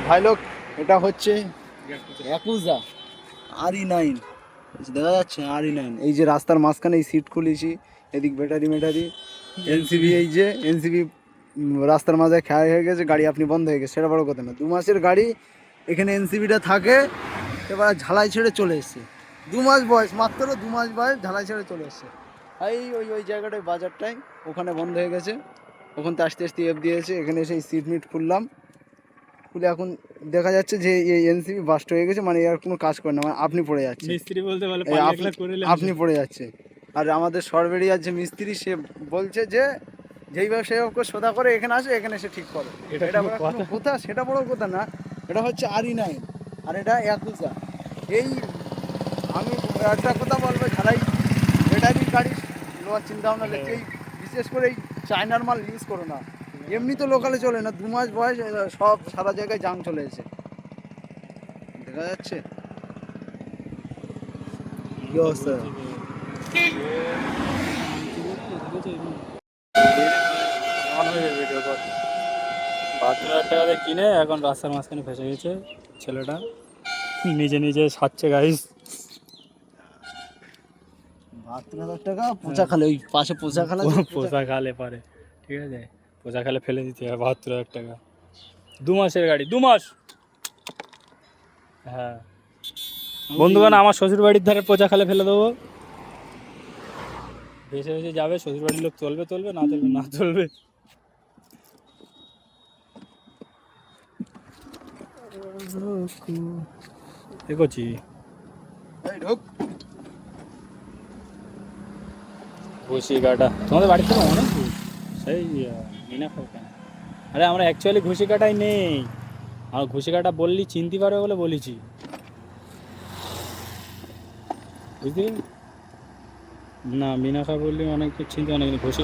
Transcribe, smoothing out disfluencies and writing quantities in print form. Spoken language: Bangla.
ভাই লোক, এটা হচ্ছে ইয়াকুজা RE9, দেখা যাচ্ছে RE9। এই যে রাস্তার মাঝখানে এই সিট খুলেছি, এদিক ব্যাটারি মেটারি এনসিবি, এই যে এনসিবি রাস্তার মাঝে খেয়া হয়ে গেছে, গাড়ি আপনি বন্ধ হয়ে গেছে, সেটা বড় কথা না। 2 মাসের গাড়ি এখানে এনসিবিটা থাকে, এবার ঝালাই ছেড়ে চলে এসছে। 2 মাস বয়স, মাত্র 2 মাস বয়স, ঝালাই ছেড়ে চলে এসছে। এই ওই জায়গাটায় বাজারটায় ওখানে বন্ধ হয়ে গেছে, ওখান থেকে আস্তে আস্তে এফ দিয়েছে। এখানে এসে সিট মিট খুললাম, খুলে এখন দেখা যাচ্ছে যে এই এনসিবি বাস্ট হয়ে গেছে, মানে আর কোনো কাজ করে না, মানে আপনি পড়ে যাচ্ছে, মিস্ত্রি বলতে বলে আপনি পড়ে যাচ্ছে। আর আমাদের সরবেরিয়ার যে মিস্ত্রি, সে বলছে যে যেইভাবে সেভাবে করে সোদা করে এখানে আসে, এখানে এসে ঠিক করে। এটা কোনো কথা? সেটা বড় কথা না। এটা হচ্ছে RE9 আর এটা ইয়াকুজা। এই আমি একটা কথা বলবো, ঝালাই ব্যাটারি গাড়ি নেওয়ার চিন্তা ভাবনা হচ্ছে, এই বিশেষ করে এই চায়নার মাল ইউজ করো না। এমনি তো লোকালে চলে না, 2 মাস বয়স, সব সারা জায়গায় জাম চলে এসেছে, দেখা যাচ্ছে কি অবস্থা। টাকা কিনে এখন রাস্তার মাঝখানে ফেসে গেছে ছেলেটা, নিজে নিজে সাচ্ছে গাইস। 72,000 টাকা পোচা খালে, ওই পাশে পোচা খালে, পোষা খালে পারে, ঠিক আছে, পোষা খালে ফেলে দিতে হবে 72,000 টাকা। 2 মাসের গাড়ি, 2 মাস। হ্যাঁ বন্ধুগণ, আমার শ্বশুর বাড়ির ধারে পোচা খালে ফেলে দেবো, ভেসে ভেসে যাবে, শ্বশুর বাড়ির লোক চলবে চলবে, না চলবে না চলবে। দেখছি ঘুষি কাটা তোমাদের বাড়িতে না অনেক সেই মিনা খাও কেন? আরে আমরা অ্যাকচুয়ালি ঘুষি কাটাই নেই, আর ঘুষি কাটা বললি চিনতে পারবে বলে বলেছি, বুঝলি না? মিনা খা বললি অনেকে চিনতে, অনেক ঘুষি